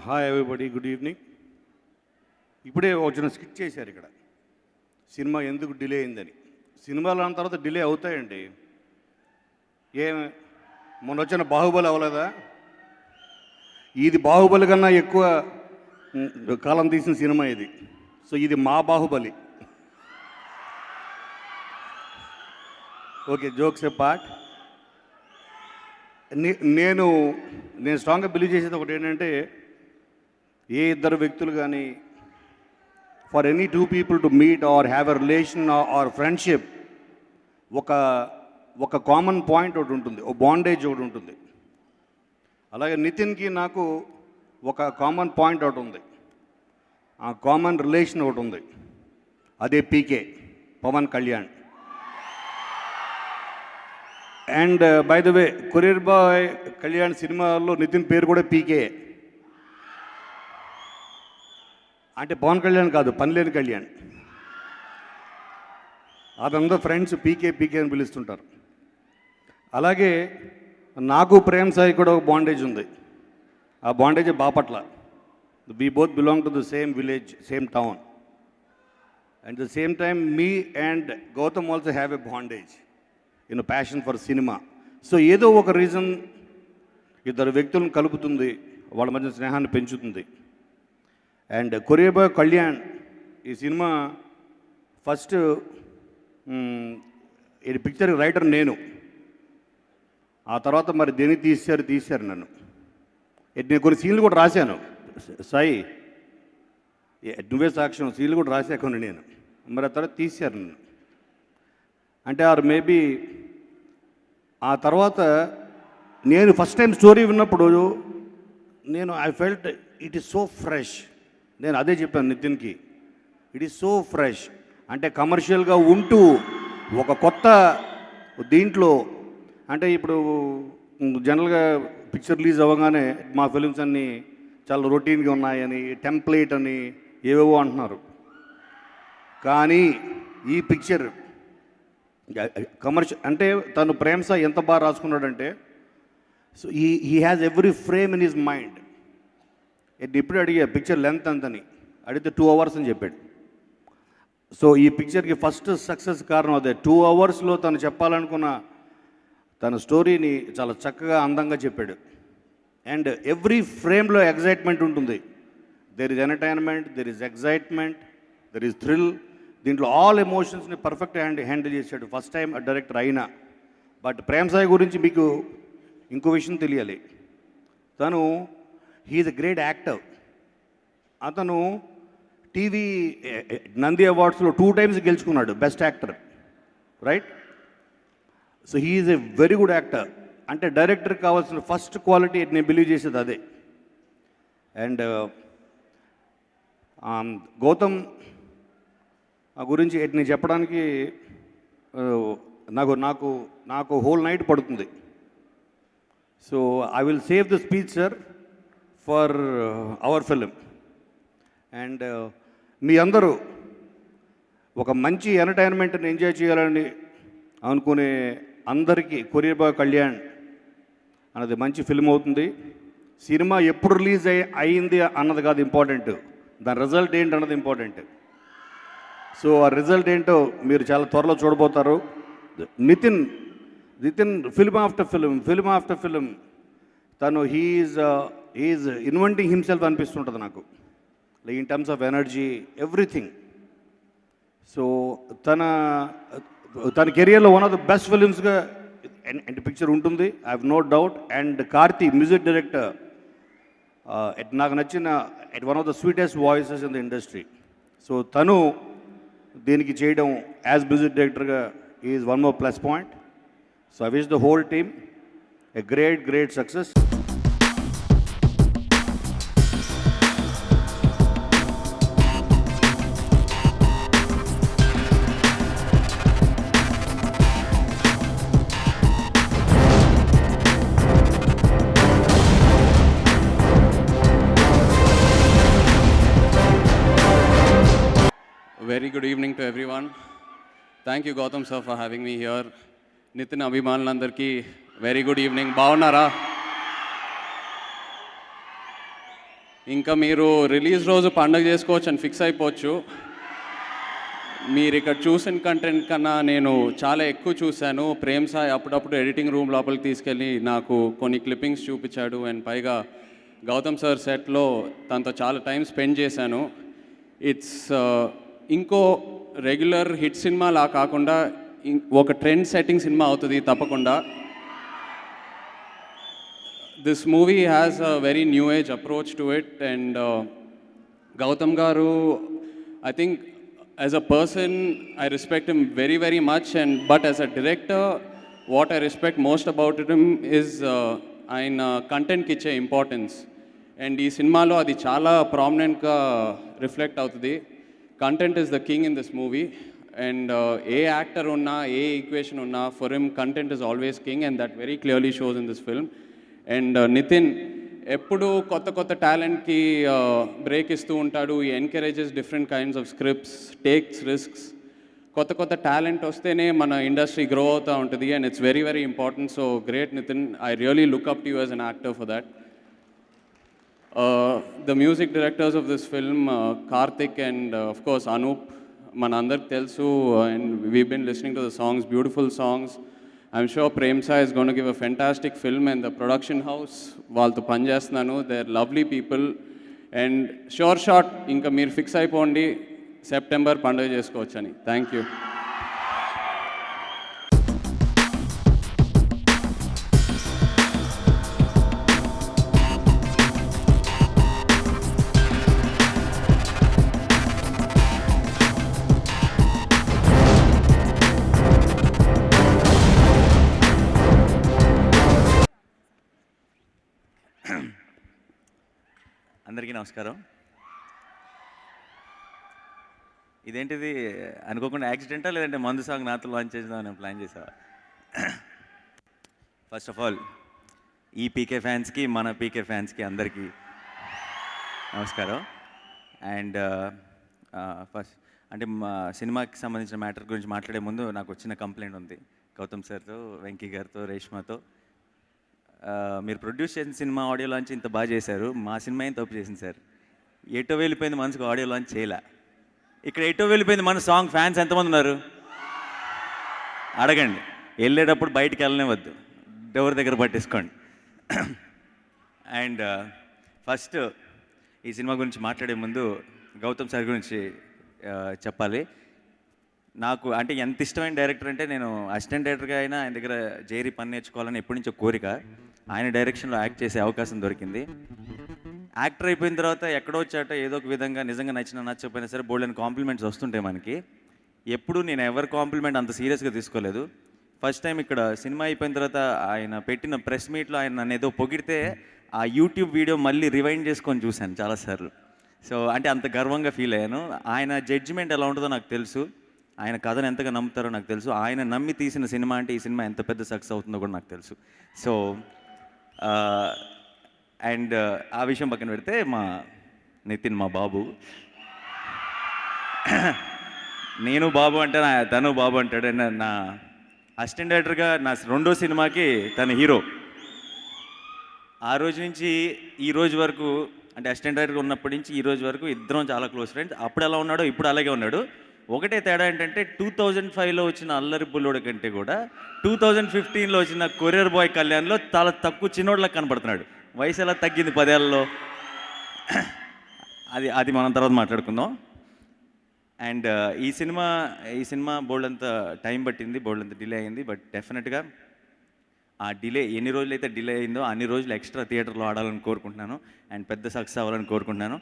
Hi everybody, good evening. ఇప్పుడే వచ్చిన skit చేశారు ఇక్కడ, సినిమా ఎందుకు డిలే అయిందని. సినిమాలు అన్న తర్వాత డిలే అవుతాయండి. మొన్న వచ్చిన బాహుబలి అవ్వలేదా? ఇది బాహుబలి కన్నా ఎక్కువ కాలం తీసిన సినిమా ఇది. సో ఇది మా బాహుబలి. ఓకే, జోక్స్ ఏ పార్ట్. నేను స్ట్రాంగ్గా బిలీవ్ చేసేది ఒకటి ఏంటంటే, ఏ ఇద్దరు వ్యక్తులు కానీ for any two people to meet or have a relation or friendship, ఒక కామన్ పాయింట్ ఒకటి ఉంటుంది, ఒక బాండేజ్ ఒకటి ఉంటుంది. అలాగే నితిన్కి నాకు ఒక కామన్ పాయింట్ ఒకటి ఉంది, ఆ కామన్ రిలేషన్ ఒకటి ఉంది, అదే PK, Pawan Kalyan. And by the way, courier boy Kalyan సినిమాలో నితిన్ పేరు కూడా పీకే. అంటే పవన్ కళ్యాణ్ కాదు, పనిలేని కళ్యాణ్. అదంతా ఫ్రెండ్స్ పీకే పీకే అని పిలుస్తుంటారు. అలాగే నాకు ప్రేమ్ సాయి కూడా ఒక బాండేజ్ ఉంది. ఆ bondage Bapatla. We both belong to the same village, same town. And the same time me and Gautam also have a bondage in passion for cinema. So ఏదో ఒక రీజన్ ఇద్దరు వ్యక్తులను కలుపుతుంది, వాళ్ళ మధ్య స్నేహాన్ని పెంచుతుంది. అండ్ కొరియర్ బాయ్ కళ్యాణ్ ఈ సినిమా ఫస్ట్ ఈ పిక్చర్ రైటర్ నేను. ఆ తర్వాత మరి దేనికి తీశారు నన్ను. నేను కొన్ని సీన్లు కూడా రాశాను. సాయి నువ్వే సాక్ష్యం, సీన్లు కూడా రాశాను నేను. మరి ఆ తర్వాత తీశారు నన్ను. అంటే ఆర్ మేబీ ఆ తర్వాత నేను ఫస్ట్ టైం స్టోరీ విన్నప్పుడు I felt it is so fresh. నేను అదే చెప్పాను నితిన్కి, ఇట్ ఈస్ సో ఫ్రెష్. అంటే కమర్షియల్గా ఉంటూ ఒక కొత్త దీంట్లో, అంటే ఇప్పుడు జనరల్గా పిక్చర్ రిలీజ్ అవ్వగానే మా ఫిలిమ్స్ అన్నీ చాలా రొటీన్గా ఉన్నాయని, టెంప్లేట్ అని ఏవేవో అంటున్నారు. కానీ ఈ పిక్చర్ కమర్షియల్, అంటే తను ప్రేమ్ సాయి ఎంత బాగా రాసుకున్నాడంటే, so he has every frame in his mind. ఇప్పుడు అడిగా పిక్చర్ లెంత్ అంతని అడిగితే 2 hours అని చెప్పాడు. సో ఈ పిక్చర్కి ఫస్ట్ సక్సెస్ కారణం అదే. 2 hours తను చెప్పాలనుకున్న తన స్టోరీని చాలా చక్కగా అందంగా చెప్పాడు. అండ్ ఎవ్రీ ఫ్రేమ్లో ఎగ్జైట్మెంట్ ఉంటుంది. There is entertainment, there is excitement, there is thrill. దీంట్లో ఆల్ ఎమోషన్స్ని పర్ఫెక్ట్ హ్యాండిల్ చేశాడు ఫస్ట్ టైం డైరెక్టర్ అయినా. బట్ ప్రేమ్ సాయి గురించి మీకు ఇంకో విషయం తెలియాలి. తను హీఈస్ ఎ గ్రేట్ యాక్టర్. అతను టీవీ నంది అవార్డ్స్లో 2 times గెలుచుకున్నాడు best actor, right? So he's a very good actor. అంటే డైరెక్టర్కి కావాల్సిన ఫస్ట్ క్వాలిటీ నేను బిలీవ్ చేసేది అదే. అండ్ గౌతమ్ గురించి నేను చెప్పడానికి నాకు హోల్ నైట్ పడుతుంది. So I will save the speech sir for our film. And మీ అందరూ ఒక మంచి ఎంటర్టైన్మెంట్ని ఎంజాయ్ చేయాలని అనుకునే అందరికీ కొరియర్ బాయ్ కళ్యాణ్ అన్నది మంచి ఫిల్మ్ అవుతుంది. సినిమా ఎప్పుడు రిలీజ్ అయ్యింది అన్నది కాదు ఇంపార్టెంట్, దాని రిజల్ట్ ఏంటి అన్నది ఇంపార్టెంట్. సో ఆ రిజల్ట్ ఏంటో మీరు చాలా త్వరలో చూడబోతారు. నితిన్ ఫిల్మ్ ఆఫ్టర్ ఫిల్మ్ తను హీఈస్ ఇన్వెంటింగ్ హిమ్సెల్ఫ్ అనిపిస్తుంటుంది నాకు, like in terms of energy, everything. So తన కెరియర్లో వన్ ఆఫ్ ద బెస్ట్ ఫిలిమ్స్గా అంటే పిక్చర్ ఉంటుంది, I have no doubt. And Karthi music director, నాకు నచ్చిన one of the sweetest voices in the industry. So తను దీనికి చేయడం యాజ్ మ్యూజిక్ డైరెక్టర్గా is one more plus point. So I wish the whole team a great success. Very good evening to everyone. Thank you Gautam sir for having me here. Nitin abhimanulandarki very good evening. Bagunnara? ఇంకా మీరు release రోజు పండగ చేసుకోవచ్చు అని fix అయిపోవచ్చు. మీరు ఇక్కడ చూసిన కంటెంట్ కన్నా నేను చాలా ఎక్కువ చూశాను. ప్రేమ్ సాయి అప్పుడప్పుడు ఎడిటింగ్ రూమ్ లోపలికి తీసుకెళ్ళి నాకు కొన్ని క్లిప్పింగ్స్ చూపించాడు. అండ్ పైగా గౌతమ్ సార్ సెట్లో తనతో చాలా టైం స్పెండ్ చేశాను. ఇట్స్ ఇంకో రెగ్యులర్ హిట్ సినిమా లా కాకుండా ఒక ట్రెండ్ సెట్టింగ్ సినిమా అవుతుంది తప్పకుండా. This movie has a very new age approach to it. And Gautam garu, I think as a person, I respect him very, very much. But as a director, what I respect most about him is ఆయన కంటెంట్కి ఇచ్చే importance. And ఈ సినిమాలో అది చాలా ప్రామినెంట్గా reflect అవుతుంది. Content is the king in this movie. And ఏ actor ఉన్నా, ఏ ఈక్వేషన్ ఉన్నా, for him content is always king. And that very clearly shows in this film. And Nitin ఎప్పుడు కొత్త కొత్త టాలెంట్కి బ్రేక్ ఇస్తూ ఉంటాడు. He encourages different kinds of scripts, takes risks. కొత్త కొత్త టాలెంట్ వస్తేనే మన ఇండస్ట్రీ గ్రో అవుతూ ఉంటుంది. And it's very very important. So great Nitin, I really look up to you as an actor for that. The music directors of this film, Karthik and of course Anup, manandarki telusu, and we've been listening to the songs, beautiful songs. I'm sure Prem Sai is going to give a fantastic film, and the production house valto pan chestunanu, they're lovely people. And sure shot inka meer fix ayipondi, September పండుగ చేసుకోవచ్చని. Thank you. అందరికీ నమస్కారం. ఇదేంటిది అనుకోకుండా యాక్సిడెంటా లేదంటే మందు song నాతో launch చేద్దామని ప్లాన్ చేసావా? ఫస్ట్ ఆఫ్ ఆల్ ఈ పీకే ఫ్యాన్స్కి, మన పీకే ఫ్యాన్స్కి అందరికీ నమస్కారం. అండ్ ఫస్ట్ అంటే మా సినిమాకి సంబంధించిన మ్యాటర్ గురించి మాట్లాడే ముందు నాకు వచ్చిన కంప్లైంట్ ఉంది గౌతమ్ సార్తో, వెంకీ గారితో, రేష్మాతో. మీరు ప్రొడ్యూస్ చేసిన సినిమా ఆడియో లాంచ్ ఇంత బాగా చేశారు, మా సినిమా ఏం తప్పు చేసింది సార్? ఎటో వెళ్ళిపోయింది మనసుకు ఆడియో లాంచ్ చేయలే. ఇక్కడ ఎటో వెళ్ళిపోయింది మన సాంగ్ ఫ్యాన్స్ ఎంతమంది ఉన్నారు అడగండి. వెళ్ళేటప్పుడు బయటికి వెళ్ళనివద్దు, డోర్ దగ్గర పట్టేసుకోండి. అండ్ ఫస్ట్ ఈ సినిమా గురించి మాట్లాడే ముందు గౌతమ్ సార్ గురించి చెప్పాలి. నాకు అంటే ఎంత ఇష్టమైన డైరెక్టర్ అంటే, నేను అసిస్టెంట్ డైరెక్టర్గా అయినా ఆయన దగ్గర జేరీ పని నేర్చుకోవాలని ఎప్పటి నుంచో కోరిక. ఆయన డైరెక్షన్లో యాక్ట్ చేసే అవకాశం దొరికింది. యాక్టర్ అయిపోయిన తర్వాత ఎక్కడో వచ్చాట ఏదో ఒక విధంగా నిజంగా నచ్చకపోయినా సరే బోల్డెన్ కాంప్లిమెంట్స్ వస్తుంటాయి మనకి. ఎప్పుడు నేను ఎవరి కాంప్లిమెంట్ అంత సీరియస్గా తీసుకోలేదు. ఫస్ట్ టైం ఇక్కడ సినిమా అయిపోయిన తర్వాత ఆయన పెట్టిన ప్రెస్ మీట్లో ఆయన నన్ను ఏదో పొగిడితే ఆ యూట్యూబ్ వీడియో మళ్ళీ రివైండ్ చేసుకొని చూశాను చాలాసార్లు. సో అంటే అంత గర్వంగా ఫీల్ అయ్యాను. ఆయన జడ్జిమెంట్ ఎలా ఉంటుందో నాకు తెలుసు, ఆయన కథను ఎంతగా నమ్ముతారో నాకు తెలుసు. ఆయన నమ్మి తీసిన సినిమా అంటే ఈ సినిమా ఎంత పెద్ద సక్సెస్ అవుతుందో కూడా నాకు తెలుసు. సో అండ్ ఆ విషయం పక్కన పెడితే మా నితిన్ మా బాబు. నేను బాబు అంటే తను బాబు అంటాడు. నా అసిస్టెంట్ డైరెక్టర్గా నా రెండో సినిమాకి తన హీరో. ఆ రోజు నుంచి ఈ రోజు వరకు, అంటే అసిస్టెంట్ డైరెక్టర్గా ఉన్నప్పటి నుంచి ఈ రోజు వరకు ఇద్దరం చాలా క్లోజ్ ఫ్రెండ్స్. అప్పుడు ఎలా ఉన్నాడో ఇప్పుడు అలాగే ఉన్నాడు. ఒకటే తేడా ఏంటంటే 2005లో వచ్చిన అల్లరి బుల్లోడు కంటే కూడా 2015లో వచ్చిన కొరియర్ బాయ్ కళ్యాణ్లో చాలా తక్కువ చిన్నోడ్లా కనపడుతున్నాడు. వయసు ఎలా తగ్గింది 10 ఏళ్ళలో, అది మనం తర్వాత మాట్లాడుకుందాం. అండ్ ఈ సినిమా బోల్డంత టైం పట్టింది, బోల్డంత డిలే అయింది. బట్ డెఫినెట్గా ఆ డిలే ఎన్ని రోజులైతే డిలే అయిందో అన్ని రోజులు ఎక్స్ట్రా థియేటర్లో ఆడాలని కోరుకుంటున్నాను. అండ్ పెద్ద సక్సెస్ అవ్వాలని కోరుకుంటున్నాను.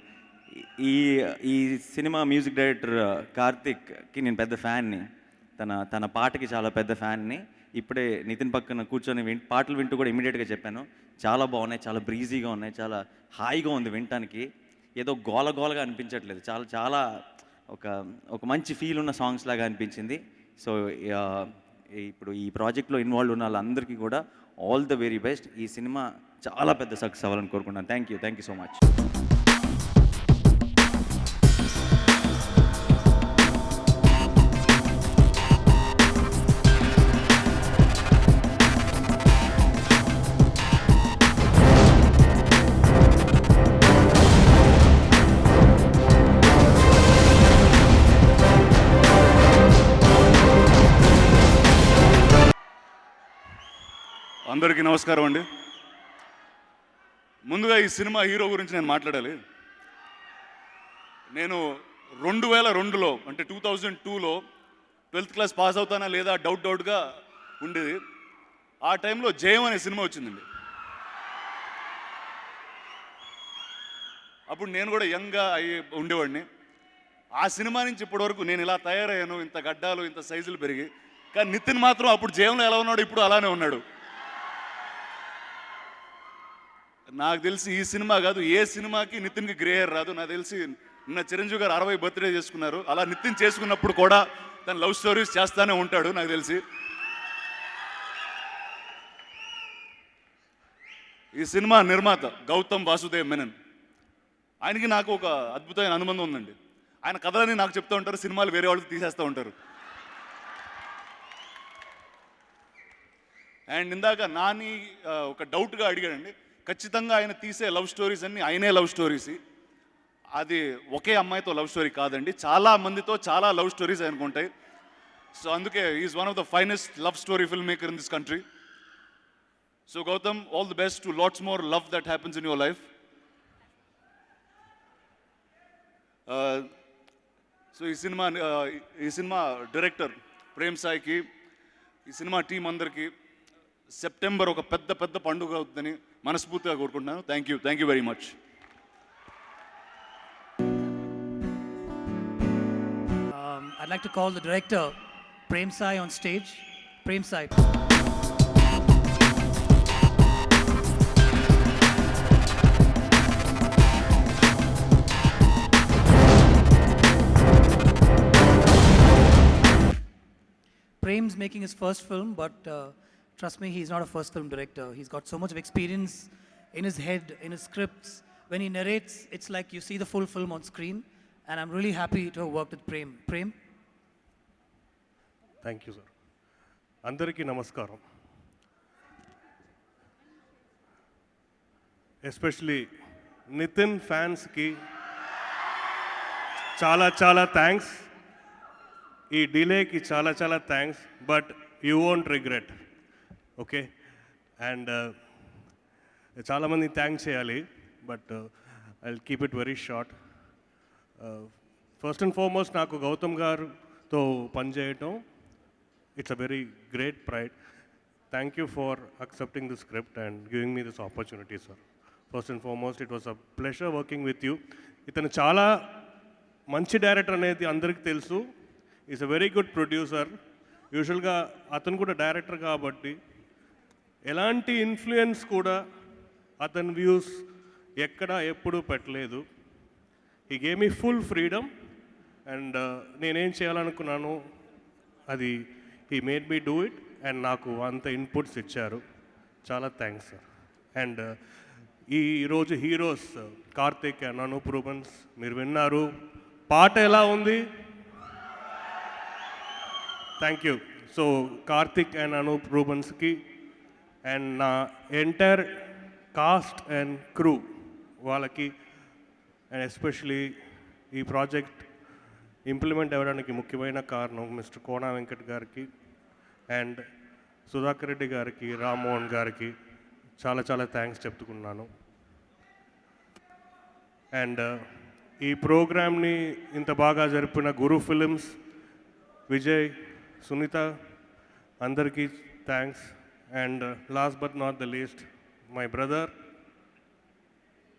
ఈ సినిమా మ్యూజిక్ డైరెక్టర్ కార్తిక్కి నేను పెద్ద ఫ్యాన్ని. తన పాటకి చాలా పెద్ద ఫ్యాన్ని. ఇప్పుడే నితిన్ పక్కన కూర్చొని పాటలు వింటూ కూడా ఇమీడియట్గా చెప్పాను, చాలా బాగున్నాయి, చాలా బ్రీజీగా ఉన్నాయి, చాలా హాయిగా ఉంది వినటానికి. ఏదో గోలగా అనిపించట్లేదు, చాలా చాలా ఒక మంచి ఫీల్ ఉన్న సాంగ్స్ లాగా అనిపించింది. సో ఇప్పుడు ఈ ప్రాజెక్ట్లో ఇన్వాల్వ్ ఉన్న వాళ్ళందరికీ కూడా ఆల్ ద వెరీ బెస్ట్. ఈ సినిమా చాలా పెద్ద సక్సెస్ అవ్వాలని కోరుకుంటున్నాను. Thank you so much. అందరికీ నమస్కారం అండి. ముందుగా ఈ సినిమా హీరో గురించి నేను మాట్లాడాలి. నేను 2002లో అంటే 2002లో 12th క్లాస్ పాస్ అవుతానా లేదా డౌట్గా ఉండేది. ఆ టైంలో జయం అనే సినిమా వచ్చిందండి. అప్పుడు నేను కూడా యంగ్గా అయ్యి ఉండేవాడిని. ఆ సినిమా నుంచి ఇప్పటివరకు నేను ఇలా తయారయ్యాను, ఇంత గడ్డాలు ఇంత సైజులు పెరిగి. కానీ నితిన్ మాత్రం అప్పుడు జయంలో ఎలా ఉన్నాడు, ఇప్పుడు అలానే ఉన్నాడు. నాకు తెలిసి ఈ సినిమా కాదు, ఏ సినిమాకి నితిన్కి గ్రే హెయిర్ రాదు. నాకు తెలిసి నిన్న చిరంజీవి గారు 60 బర్త్డే చేసుకున్నారు. అలా నితిన్ చేసుకున్నప్పుడు కూడా తన లవ్ స్టోరీస్ చేస్తానే ఉంటాడు నాకు తెలిసి. ఈ సినిమా నిర్మాత గౌతమ్ వాసుదేవ్ మెనన్. ఆయనకి నాకు ఒక అద్భుతమైన అనుబంధం ఉందండి. ఆయన కథలని నాకు చెప్తూ ఉంటారు, సినిమాలు వేరే వాళ్ళకి తీసేస్తూ ఉంటారు. అండ్ ఇందాక నాని ఒక డౌట్గా అడిగాడండి. ఖచ్చితంగా ఆయన తీసే లవ్ స్టోరీస్ అన్నీ ఆయనే లవ్ స్టోరీస్. అది ఒకే అమ్మాయితో లవ్ స్టోరీ కాదండి, చాలా మందితో చాలా లవ్ స్టోరీస్ ఆయనకు ఉంటాయి. సో అందుకే is one of the finest love story film maker in this country. So Gautam, all the best to lots more love that happens in your life. So ఈ cinema director Prem సాయికి, ఈ cinema team అందరికీ September ఒక పెద్ద పండుగ అవుతుందని మనస్ఫూర్తిగా కోరుకుంటున్నాను. Thank you very much. I'd like to call the director, Prem Sai, on stage. Prem Sai. Prem's making his first film, but trust me, he's not a first film director. He's got so much of experience in his head, in his scripts. When he narrates, it's like you see the full film on screen. And I'm really happy to have worked with Prem. Prem? Thank you sir. అందరికీ నమస్కారం. Especially Nitin ఫ్యాన్స్కి చాలా thanks. ఈ డిలేకి చాలా thanks, but you won't regret. Okay, and చాలామంది thanks చేయాలి, but I will keep it very short. First and foremost నాకు గౌతమ్ గారితో పనిచేయటం, it's a very great pride. Thank you for accepting the script and giving me this opportunity sir. First and foremost it was a pleasure working with you. ఇతను చాలా మంచి director అనేది అందరికీ తెలుసు. Is a very good producer. యూజువల్గా అతను కూడా director కాబట్టి ఎలాంటి ఇన్ఫ్లుయెన్స్ కూడా అతని వ్యూస్ ఎక్కడ ఎప్పుడూ పెట్టలేదు. He gave me full freedom and నేనేం చేయాలనుకున్నాను అది he made me do it and నాకు అంత ఇన్పుట్స్ ఇచ్చారు. చాలా థ్యాంక్స్ సార్. అండ్ ఈరోజు హీరోస్ కార్తిక్ అండ్ అనూప్ రూబన్స్ మీరు విన్నారు. పాట ఎలా ఉంది? Thank you. So Karthik and Anoop రూబన్స్కి అండ్ నా ఎంటైర్ కాస్ట్ అండ్ క్రూ వాళ్ళకి, అండ్ ఎస్పెషలీ ఈ ప్రాజెక్ట్ ఇంప్లిమెంట్ అవ్వడానికి ముఖ్యమైన కారణం మిస్టర్ కోనా వెంకట్ గారికి అండ్ సుధాకర్ రెడ్డి గారికి, రామ్మోహన్ గారికి చాలా థ్యాంక్స్ చెప్తున్నాను. అండ్ ఈ ప్రోగ్రామ్ని ఇంత బాగా జరిపిన గురు ఫిలిమ్స్, విజయ్, సునీత అందరికీ thanks. And last but not the least my brother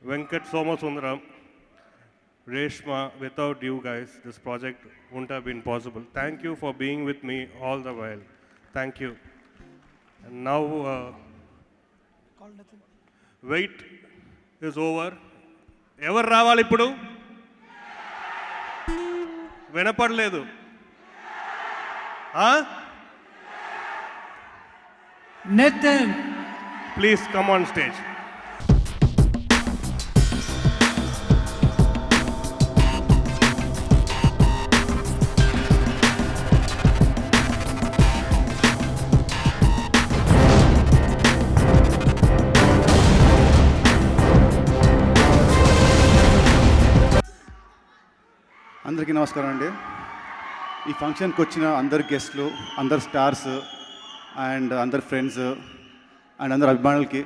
Venkat Somasundaram, Reshma, without you guys, this project wouldn't have been possible. Thank you for being with me all the while. Thank you. And now, wait is over. ఎవరు రావాలి ఇప్పుడు? వినపడలేదు. Nitin! Please come on stage. అందరికీ నమస్కారం అండి. ఈ ఫంక్షన్కి వచ్చిన అందరు గెస్ట్లు, అందరు స్టార్స్ అండ్ అందరు ఫ్రెండ్స్, అండ్ అందరు అభిమానులకి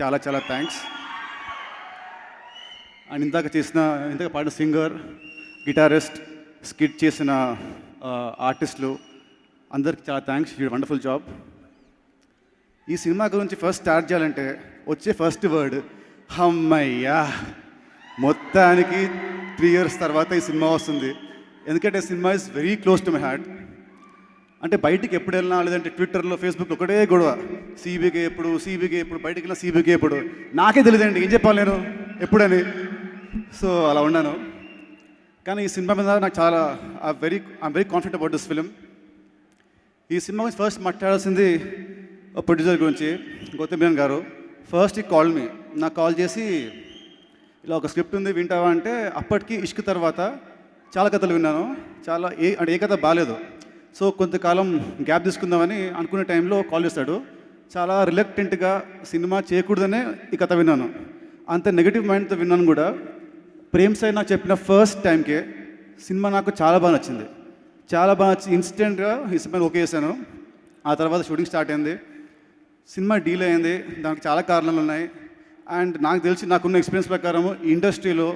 చాలా చాలా థ్యాంక్స్. అండ్ ఇందాక పాడిన సింగర్, గిటారిస్ట్, స్కిట్ చేసిన ఆర్టిస్టులు అందరికి చాలా థ్యాంక్స్. You wonderful job. ఈ సినిమా గురించి ఫస్ట్ స్టార్ట్ చేయాలంటే వచ్చే ఫస్ట్ వర్డ్ అమ్మయ్యా. మొత్తానికి 3 years తర్వాత ఈ సినిమా వస్తుంది. ఎందుకంటే cinema is very close to my heart. అంటే బయటికి ఎప్పుడు వెళ్ళినా, లేదంటే ట్విట్టర్లో, ఫేస్బుక్లో ఒకటే గొడవ, సీబీకే ఎప్పుడు బయటికి వెళ్ళినా సీబీకే ఎప్పుడు. నాకే తెలియదండి ఏం చెప్పాలి నేను ఎప్పుడని. సో అలా ఉన్నాను. కానీ ఈ సినిమా మీద నాకు చాలా I'm very confident about this film. ఈ సినిమా గురించి ఫస్ట్ మాట్లాడాల్సింది ప్రొడ్యూసర్ గురించి, గౌతమ్ మీనన్ గారు. ఫస్ట్ ఈ కాల్ మీ, నాకు కాల్ చేసి ఇలా ఒక స్క్రిప్ట్ ఉంది వింటావా అంటే, అప్పటికి ఇష్క్ తర్వాత చాలా కథలు విన్నాను. చాలా ఏ కథ బాగాలేదు. సో కొంతకాలం గ్యాప్ తీసుకుందామని అనుకునే టైంలో కాల్ చేస్తాడు. చాలా రిలక్టెంట్గా సినిమా చేయకూడదనే ఈ కథ విన్నాను. అంత నెగిటివ్ మైండ్తో విన్నాను కూడా. ప్రేమ్ సాయి నాకు చెప్పిన ఫస్ట్ టైంకే సినిమా నాకు చాలా బాగా నచ్చింది. చాలా బాగా నచ్చి ఇన్స్టెంట్గా ఈ సినిమాని ఓకే చేశాను. ఆ తర్వాత షూటింగ్ స్టార్ట్ అయింది. సినిమా డీల్ అయింది. దానికి చాలా కారణాలు ఉన్నాయి. అండ్ నాకు తెలిసి నాకున్న ఎక్స్పీరియన్స్ ప్రకారం ఇండస్ట్రీలో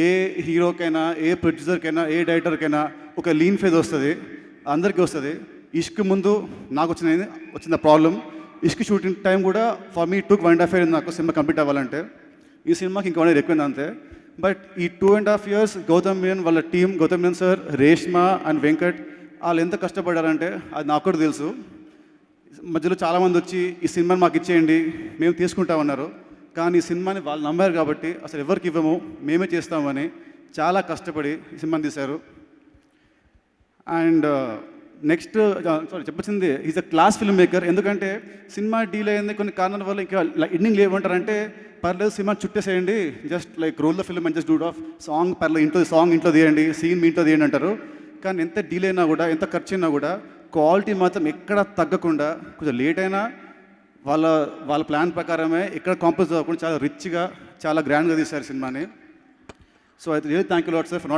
ఏ హీరోకైనా, ఏ ప్రొడ్యూసర్కైనా, ఏ డైరెక్టర్కైనా ఒక లీన్ ఫేజ్ వస్తుంది, అందరికీ వస్తుంది. ఇష్క్ ముందు నాకు వచ్చిన ప్రాబ్లం. ఇష్క్ షూటింగ్ టైం కూడా ఫర్ మీ టుక్ 1.5 years నాకు సినిమా కంప్లీట్ అవ్వాలంటే. ఈ సినిమాకి ఇంకా 1 year ఎక్కువైంది అంతే. బట్ ఈ 2.5 years గౌతమ్ మీనన్ వాళ్ళ team, Gautam Menon sir, Reshma and Venkat, వాళ్ళు ఎంత కష్టపడ్డారంటే అది నాకు కూడా తెలుసు. మధ్యలో చాలామంది వచ్చి ఈ సినిమాని మాకు ఇచ్చేయండి, మేము తీసుకుంటామన్నారు. కానీ ఈ సినిమాని వాళ్ళు నమ్మారు కాబట్టి అసలు ఎవరికి ఇవ్వము, మేమే చేస్తామని చాలా కష్టపడి ఈ సినిమాని తీశారు. అండ్ నెక్స్ట్ చెప్పొచ్చింది is a class film maker. ఎందుకంటే సినిమా డీల్ అయింది కొన్ని కారణాల వల్ల. ఇంకా ఎండింగ్ ఏమంటారంటే, పర్లేదు సినిమా చుట్టేసేయండి, just like roll the film and just do off song, పర్లేదు ఇంట్లో తీయండి, సీన్ మీ ఇంట్లో తీయండి అంటారు. కానీ ఎంత డీల్ అయినా కూడా, ఎంత ఖర్చు అయినా కూడా క్వాలిటీ మాత్రం ఎక్కడ తగ్గకుండా, కొంచెం లేట్ అయినా వాళ్ళ ప్లాన్ ప్రకారమే ఎక్కడ కాంప్రమైజ్ అవ్వకుండా చాలా రిచ్గా, చాలా గ్రాండ్గా తీశారు సినిమాని. So I really thank you lot sir for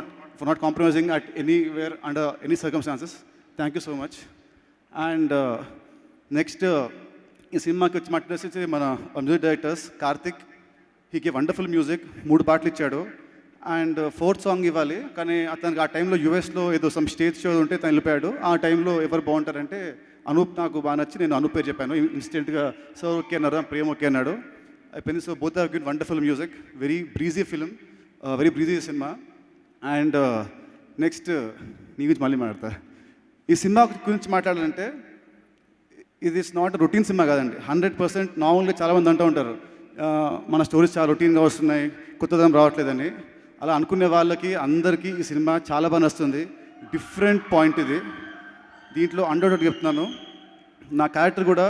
not compromising at anywhere under any circumstances. Thank you so much. And next ఈ సినిమాకి వచ్చి మాట్లాడేసి మన music directors Karthik, he gay wonderful music. 3 పాటలు ఇచ్చాడు. అండ్ 4th సాంగ్ ఇవ్వాలి, కానీ అతనికి ఆ టైంలో యూఎస్లో ఏదో సమ్ స్టేజ్ షో ఉంటే తను వెళ్ళిపోయాడు. ఆ టైంలో ఎవరు బాగుంటారంటే అనూప్ నాకు బాగా నచ్చి నేను అనూప్ పేరు చెప్పాను. ఇన్స్టెంట్గా సార్ ఓకే అన్నారు, ప్రేమ్ ఓకే అన్నాడు. అయిపోయింది. So both have give wonderful music, very breezy film, very breezy cinema. And next నీ గురించి మళ్ళీ మాట్లాడతా. ఈ సినిమా గురించి మాట్లాడాలంటే ఇది ఇస్ నాట్ రొటీన్ సినిమా కాదండి. 100% నార్మల్గా చాలామంది అంటూ ఉంటారు మన స్టోరీస్ చాలా రొటీన్గా వస్తున్నాయి, కొత్తదనం రావట్లేదని. అలా అనుకునే వాళ్ళకి అందరికీ ఈ సినిమా చాలా బాగా నచ్చుతుంది. డిఫరెంట్ పాయింట్ ఇది. దీంట్లో అండర్ చెప్తున్నాను, నా క్యారెక్టర్ కూడా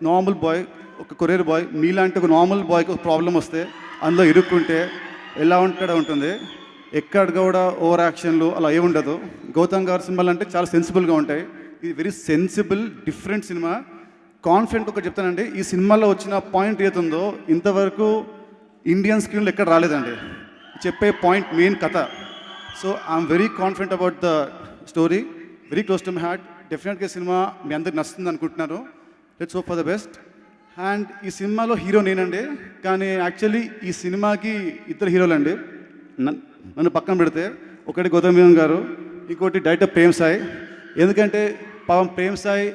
నార్మల్ బాయ్, ఒక కొరియర్ బాయ్. మీలాంటి ఒక నార్మల్ బాయ్కి ఒక ప్రాబ్లం వస్తే అందులో ఇరుక్కుంటే ఎలా ఉంటాడో ఉంటుంది. ఎక్కడ కూడా ఓవర్ యాక్షన్లు అలా ఏముండదు. గౌతమ్ గారి సినిమాలు అంటే చాలా సెన్సిబుల్గా ఉంటాయి. ఇది very sensible different cinema. Confident ఒకటి చెప్తానండి, ఈ సినిమాలో వచ్చిన పాయింట్ ఏతుందో ఇంతవరకు ఇండియన్ స్క్రీన్లో ఎక్కడ రాలేదండి. చెప్పే పాయింట్ మెయిన్ కథ. So I'm very confident about the story, very close to my heart. డెఫినెట్గా సినిమా మీ అందరికి నచ్చుతుంది అనుకుంటున్నాను. Let's hope for the best. And ఈ సినిమాలో హీరో నేనండి, కానీ యాక్చువల్లీ ఈ సినిమాకి 2 హీరోలు అండి. నన్ను పక్కన పెడితే ఒకటి గౌతమ్ మీనన్ గారు, ఇంకోటి డైరెక్టర్ ప్రేమ్ సాయి. ఎందుకంటే పాపం ప్రేమ్ సాయి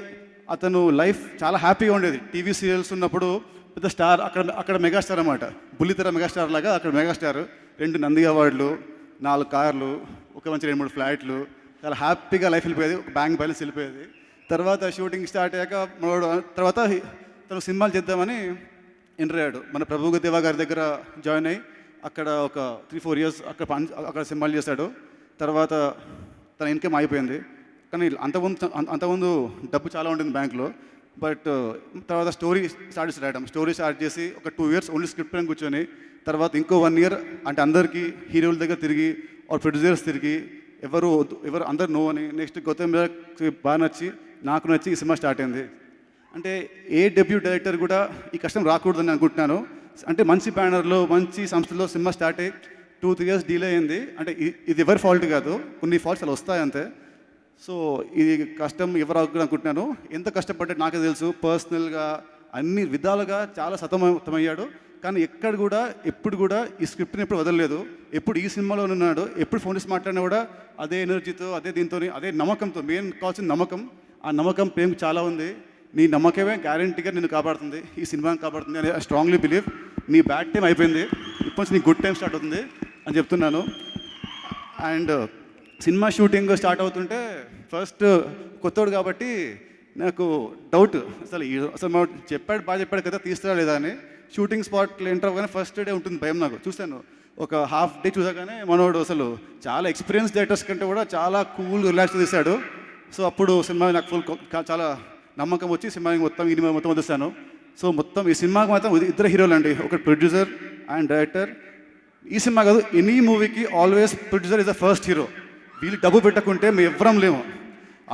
అతను లైఫ్ చాలా హ్యాపీగా ఉండేది. టీవీ సీరియల్స్ ఉన్నప్పుడు పెద్ద స్టార్, అక్కడ మెగాస్టార్ అన్నమాట. బుల్లితెర మెగాస్టార్ లాగా అక్కడ మెగాస్టార్. 2 నంది అవార్డులు, 4 కార్లు, ఒక మంచి 2-3 ఫ్లాట్లు, చాలా హ్యాపీగా లైఫ్ వెళ్ళిపోయేది. ఒక బ్యాంక్ బ్యాలెన్స్ వెళ్ళిపోయేది. తర్వాత షూటింగ్ స్టార్ట్ అయ్యాక తర్వాత తను సినిమాలు చేద్దామని ఎంటర్ అయ్యాడు. మన ప్రభు దేవా గారి దగ్గర జాయిన్ అయ్యి అక్కడ ఒక 3-4 years అక్కడ సినిమాలు చేశాడు. తర్వాత తన ఇన్కమ్ అయిపోయింది. కానీ అంతకుముందు డబ్బు చాలా ఉంటుంది బ్యాంక్లో. బట్ తర్వాత స్టోరీ స్టార్ట్ చేసి ఒక 2 years ఓన్లీ స్క్రిప్ట్ అని కూర్చొని, తర్వాత ఇంకో 1 year అంటే అందరికీ హీరోల దగ్గర తిరిగి, ప్రొడ్యూసర్స్ తిరిగి, ఎవరు అందరు నో అని. నెక్స్ట్ గౌతమ్ బాగా నచ్చి, నాకు నచ్చి ఈ సినిమా స్టార్ట్ అయింది. అంటే ఏ డెబ్యూ డైరెక్టర్ కూడా ఈ కష్టం రాకూడదని అనుకుంటున్నాను. అంటే మంచి బ్యానర్లో, మంచి సంస్థలో సినిమా స్టార్ట్ అయ్యి 2-3 years డీలే అయింది. అంటే ఇది ఎవరి ఫాల్ట్ కాదు, కొన్ని ఫాల్ట్స్ అలా వస్తాయి అంతే. సో ఇది కష్టం ఎవరు అనుకుంటున్నాను. ఎంత కష్టపడ్డా నాకే తెలుసు. పర్సనల్గా అన్ని విధాలుగా చాలా సతమతమయ్యాడు. కానీ ఎప్పుడు కూడా ఈ స్క్రిప్ట్ని ఎప్పుడు వదలలేదు. ఎప్పుడు ఈ సినిమాలో ఉన్నాడు, ఎప్పుడు ఫోన్ చేసి మాట్లాడినా కూడా అదే ఎనర్జీతో, అదే దీంతో, అదే నమ్మకంతో. మెయిన్ కావాల్సిన నమ్మకం. ఆ నమ్మకం ప్రేమ్ చాలా ఉంది. నీ నమ్మకమే గ్యారంటీగా నిన్ను కాపాడుతుంది, ఈ సినిమాని కాపాడుతుంది అని ఐ స్ట్రాంగ్లీ బిలీవ్. నీ బ్యాడ్ టైం అయిపోయింది, ఇప్పటి నుంచి నీ గుడ్ టైం స్టార్ట్ అవుతుంది అని చెప్తున్నాను. అండ్ సినిమా షూటింగ్ స్టార్ట్ అవుతుంటే ఫస్ట్ కొత్తోడు కాబట్టి నాకు డౌట్, అసలు బాగా చెప్పాడు కదా, తీస్తాడా లేదా అని. షూటింగ్ స్పాట్లో ఎంటర్ అవ్వగానే ఫస్ట్ డే ఉంటుంది భయం. నాకు చూశాను, ఒక హాఫ్ డే చూసాగానే మనోడు అసలు చాలా ఎక్స్పీరియన్స్ డైరెక్టర్స్ కంటే కూడా చాలా కూల్ రిలాక్స్ తీశాడు. సో అప్పుడు సినిమా నాకు చాలా నమ్మకం వచ్చి సినిమాకి మొత్తం వదిలేస్తాను. సో మొత్తం ఈ సినిమాకి మాత్రం ఇద్దరు హీరోలు అండి, ఒక ప్రొడ్యూసర్ అండ్ డైరెక్టర్. ఈ సినిమా కాదు, ఎనీ మూవీకి always producer is the first hero. వీళ్ళు డబ్బు పెట్టకుంటే మేము ఎవ్వరం లేము.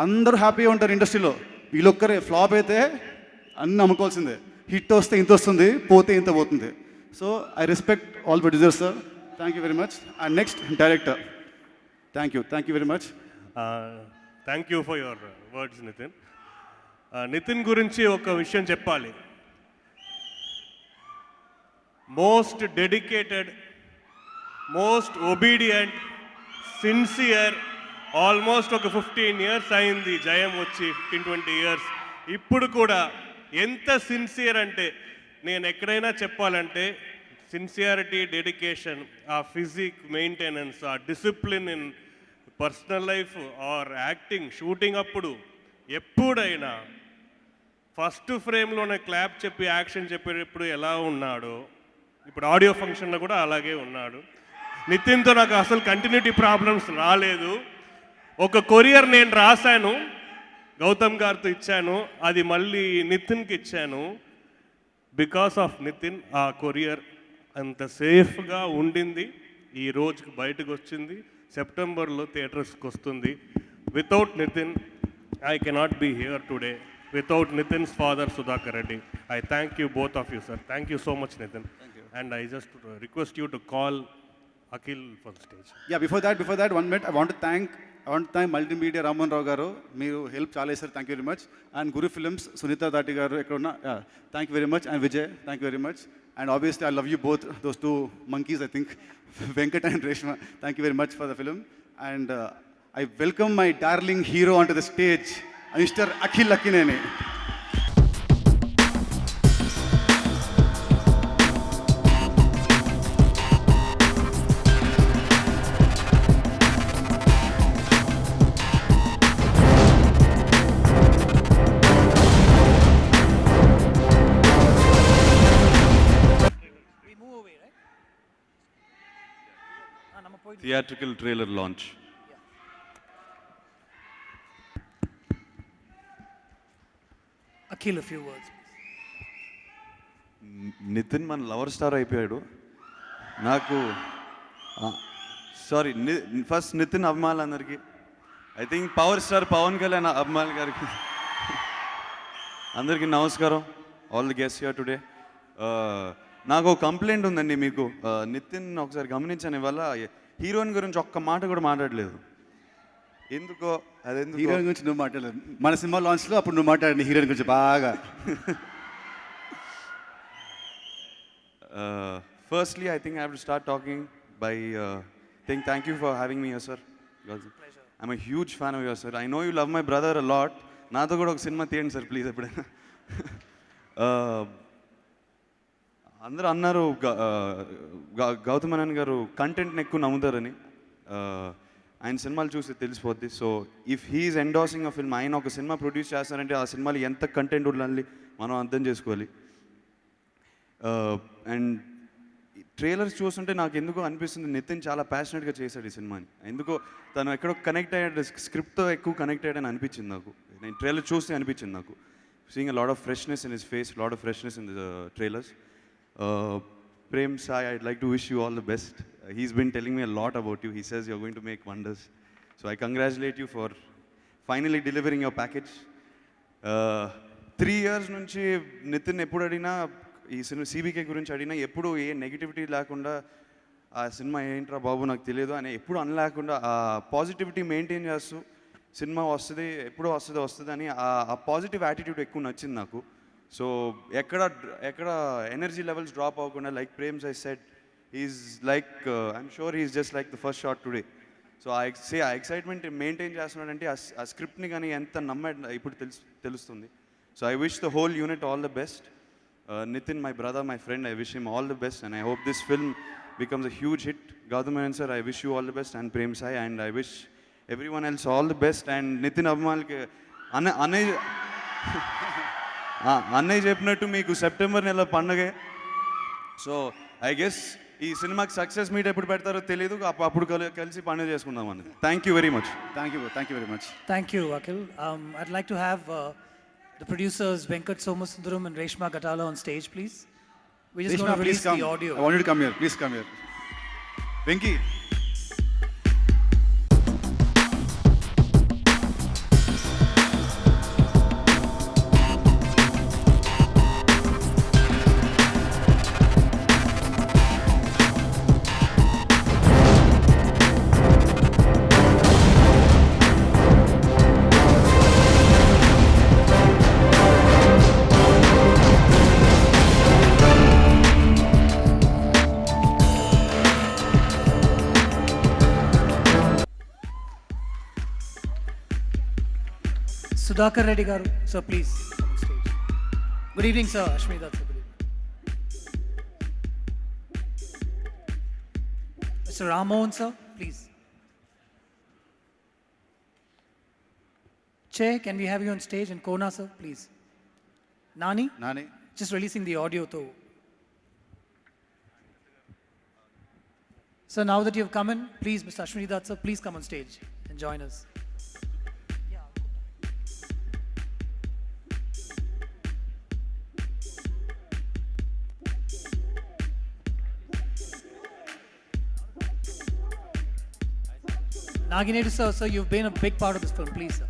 అందరూ హ్యాపీగా ఉంటారు ఇండస్ట్రీలో. వీళ్ళొక్కరే ఫ్లాప్ అయితే అన్నీ అమ్ముకోవాల్సిందే. హిట్ వస్తే ఇంత వస్తుంది, పోతే ఇంత పోతుంది. So I respect all producers sir, thank you very much. And next director, thank you very much. Thank you for your words Nitin. Nitin గురించి ఒక విషయం చెప్పాలి. Most dedicated, most obedient, sincere. Almost ఒక 15 years అయింది జయం వచ్చి, 15-20 years. ఇప్పుడు కూడా ఎంత సిన్సియర్ అంటే, నేను ఎక్కడైనా చెప్పాలంటే సిన్సియారిటీ, డెడికేషన్, ఆ ఫిజిక్ మెయింటెనెన్స్, ఆ discipline in personal life or acting, shooting అప్పుడు ఎప్పుడైనా ఫస్ట్ ఫ్రేమ్లోనే క్లాప్ చెప్పి యాక్షన్ చెప్పేటప్పుడు ఎలా ఉన్నాడో ఇప్పుడు ఆడియో ఫంక్షన్లో కూడా అలాగే ఉన్నాడు. నితిన్తో నాకు అసలు కంటిన్యూటీ ప్రాబ్లమ్స్ రాలేదు. ఒక కొరియర్ నేను రాశాను, గౌతమ్ గారితో ఇచ్చాను, అది మళ్ళీ నితిన్కి ఇచ్చాను. బికాస్ ఆఫ్ నితిన్ ఆ కొరియర్ అంత సేఫ్గా ఉండింది, ఈ రోజుకి బయటకు వచ్చింది, సెప్టెంబర్లో థియేటర్స్కి వస్తుంది. Without Nitin I cannot be here today. Without Nitin's father, Sudhakar Reddy. I thank you, both of you, sir. Thank you so much, Nitin. And I just request you to call Akhil for the stage. Yeah, before that, 1 minute, I want to thank Multimedia Raman Rao garu. Meeru help chaala sir. Thank you very much. And Guru Films, Sunita Dati garu ekkadunna. Yeah, thank you very much. And Vijay, thank you very much. And obviously, I love you both, those two monkeys, I think, Venkat and Reshma. Thank you very much for the film. And I welcome my darling hero onto the stage, Mr. Akhil Akkineni. We move away, right? Nama poidu. Theatrical trailer launch. Akhil, a few words. Nithin మన lover star అయిపోయాడు. నాకు sorry, first Nithin అభిమానులందరికీ, I think power star Pawan Kalyan అభిమానుల గారికి అందరికీ నమస్కారం. All the guests here today. నాకు ఒక కంప్లైంట్ ఉందండి మీకు. నితిన్ ఒకసారి గమనించాను, ఇవాళ హీరోయిన్ గురించి ఒక్క మాట కూడా మాట్లాడలేదు. ఎందుకో అదెందుకు? హీరోయిన్ గురించి నువ్వు మాట్లాడలేదు. మన సినిమా లాంచ్లో అప్పుడు నువ్వు మాట్లాడండి హీరోయిన్ గురించి బాగా. Firstly, I think I have to start talking by saying thank you for having me here, sir. I'm a huge fan of yours, sir. I know you love my brother a lot. నాతో కూడా ఒక cinema తీయండి sir please ఎప్పుడైనా. అందరూ అన్నారు గౌతమ్ మేనన్ గారు కంటెంట్ని ఎక్కువ నమ్ముతారని. ఆయన సినిమాలు చూసి తెలిసిపోద్ది. So if he's endorsing a film, ఆయన ఒక సినిమా ప్రొడ్యూస్ చేస్తారంటే ఆ సినిమాలో ఎంత కంటెంట్ ఉండాలి మనం అర్థం చేసుకోవాలి. అండ్ ట్రైలర్స్ చూస్తుంటే నాకు ఎందుకో అనిపిస్తుంది నితిన్ చాలా ప్యాషనెట్గా చేశాడు ఈ సినిమాని. ఎందుకో తను ఎక్కడో కనెక్ట్ అయ్యాడు, స్క్రిప్ట్తో ఎక్కువ కనెక్ట్ అయ్యాడని అనిపించింది నాకు. నేను ట్రైలర్ చూస్తే అనిపించింది నాకు. Seeing a lot of freshness in his face, lot of freshness in the trailers. Prem Sai, I'd like to wish you all the best. He's been telling me a lot about you. He says you're going to make wonders. So I congratulate you for finally delivering your package. 3 years నుంచి నితిన్ ఎప్పుడు అడిగినా ఈ cinema CBK గురించి అడిగినా ఎప్పుడు ఏ negativity లేకుండా ఆ cinema ఏంట్రా బాబు నాకు తెలియదు అని ఎప్పుడు అనలేకుండా ఆ పాజిటివిటీ మెయింటైన్ చేస్తూ సినిమా వస్తుంది, ఎప్పుడో వస్తుంది అని ఆ పాజిటివ్ యాటిట్యూడ్ ఎక్కువ నచ్చింది నాకు. సో ఎక్కడ ఎనర్జీ లెవెల్స్ డ్రాప్ అవ్వకుండా like Prem's I said is like I'm sure is just like the first shot today. So ఆ ఎక్సైట్మెంట్ మెయింటైన్ చేస్తున్నాడంటే ఆ స్క్రిప్ట్ని కానీ ఎంత నమ్మాడు ఇప్పుడు తెలుస్తుంది. So I wish the whole unit all the best. Nitin, my brother, my friend, I wish him all the best and I hope this film becomes a huge hit. Gautam Menon sir, I wish you all the best and Prem Sai, and I wish everyone else all the best. And Nitin Abhimal ki అన్నయ్య చెప్పినట్టు మీకు September నెల పండగే. So I guess ఈ సినిమాకి success meet ఎప్పుడు పెడతారో తెలియదు, అప్పుడు కలిసి పండుగ చేసుకుందాం అన్నది. Thank you very much. Thank you very much. Thank you, Akhil. I'd like to have the producers Venkat Somasundaram and Reshma Gatala on stage, please. We're just going to release the audio. I want you to come here. Please come here. Venki. Sudhakar Reddy garu, sir, please come on stage. Good evening, sir. Ashmi Dutt, sir. Good evening. Mr. Rammohan, sir, please. Che, can we have you on stage? And Kona, sir, please. Nani? Just releasing the audio too. So now that you've come in, please, Mr. Ashwini Dutt, sir, please come on stage and join us. Nagineti sir, you've been a big part of this film, please, sir.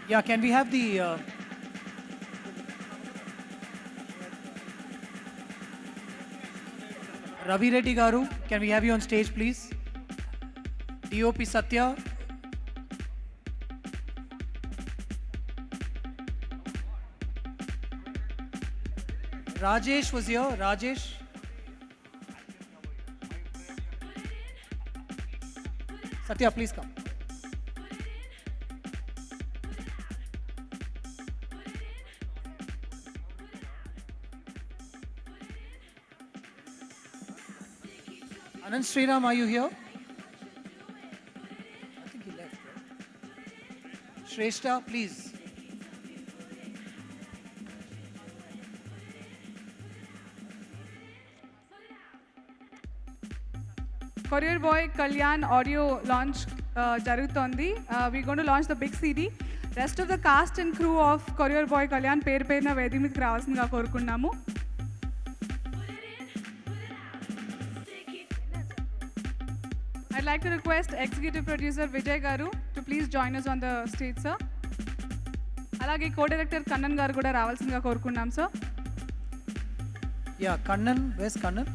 Yeah, can we have the Ravi Reddy garu, can we have you on stage, please? DOP Satya. Rajesh was here. Rajesh. Satya, please come. Anand Sriram, are you here? I think he left. Right? Shrestha, please. Courier Boy Kalyan audio launch jarugutondi. We're going to launch the big CD. Rest of the cast and crew of Courier Boy Kalyan పేరున వేదిక మీదకి రావాల్సిందిగా కోరుకున్నాము. I'd like to request executive producer Vijay garu to please join us on the stage, sir. అలాగే co-director Kannan గారు కూడా రావాల్సిందిగా కోరుకున్నాం, sir. Yeah, Kannan, where's Kannan?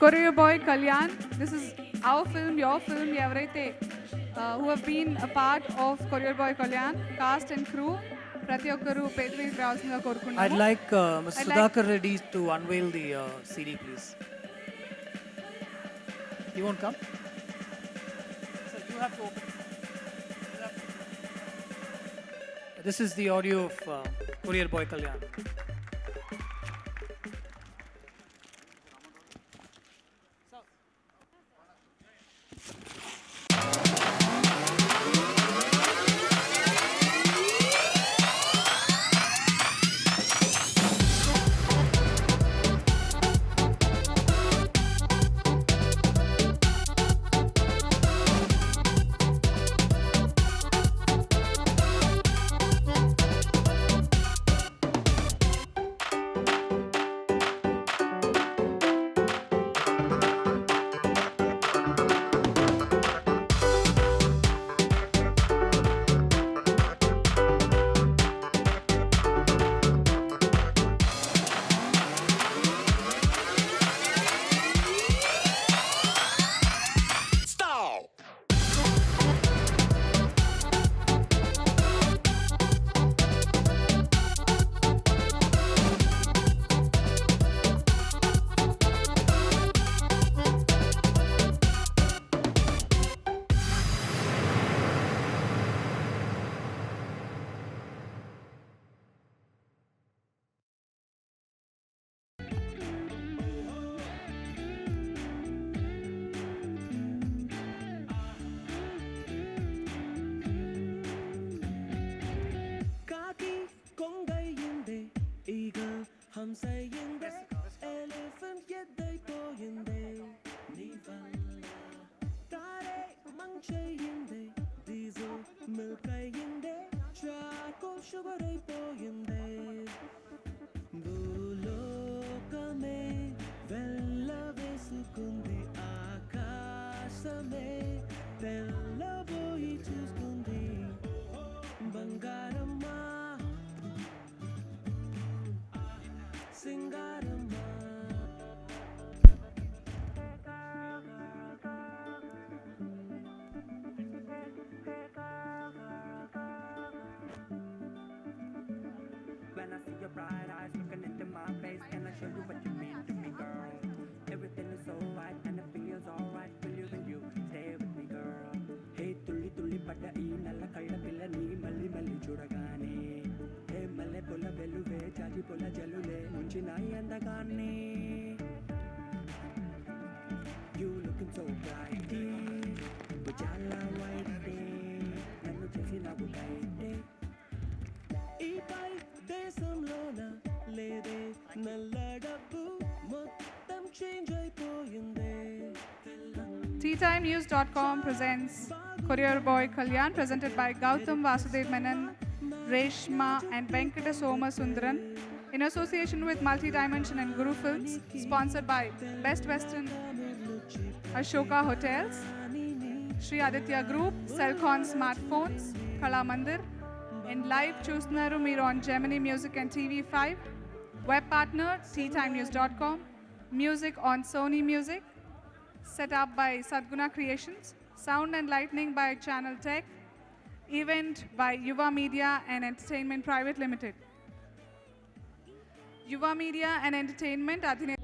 Courier Boy Kalyan, this is our film, your film. ఎవరైతే who have been a part of Courier Boy Kalyan, cast and crew, ప్రతి ఒక్కరు పేదరికి రావాల్సిందిగా కోరుకున్నాము. I'd like Mr. Sudhakar Reddy to unveil the CD, please. You won't come? Sir, you have to open it. This is the audio of Courier Boy Kalyan. ఎందుకో sugar అయిపోయిందే భూలోకమే వెళ్ళవేసుకుంది ఆకాశమే తెల్లబోయి చూస్తుంది బంగారమ్మా సింగారమ్మా When I see your bright eyes looking into my face, can I show you what you mean to me, girl? Everything is so right and it feels alright. Will you when you stay with me, girl? Hey, tulli tulli padda ee nalla kalla pillani malli malli chudagane. Hey, malle pola veluve jaji pola jalule nunchi nayi andagaane. You looking so bright, bujala white day. Nannu chesi nagu kaite. ఈ పై దేశంలోన లేదే నల్ల డబ్బు మొత్తం change అయిపోయిందే TeaTimeNews.com presents Courier Boy Kalyan, presented by Gautam Vasudev Menon, Reshma and Venkata Soma Sundaran, in association with Multi Dimension and Guru Films, sponsored by Best Western, Ashoka Hotels, Sri Aditya Group, Cellcon Smartphones, Kala Mandir, and live చూస్తున్నారు మీరు on Gemini Music and TV5. Web partner TeaTimeNews.com. Music on Sony Music. Set up by Sadguna Creations. Sound and lighting by Channel Tech. Event by Yuva Media and Entertainment Private Limited. Yuva Media and Entertainment Adhineta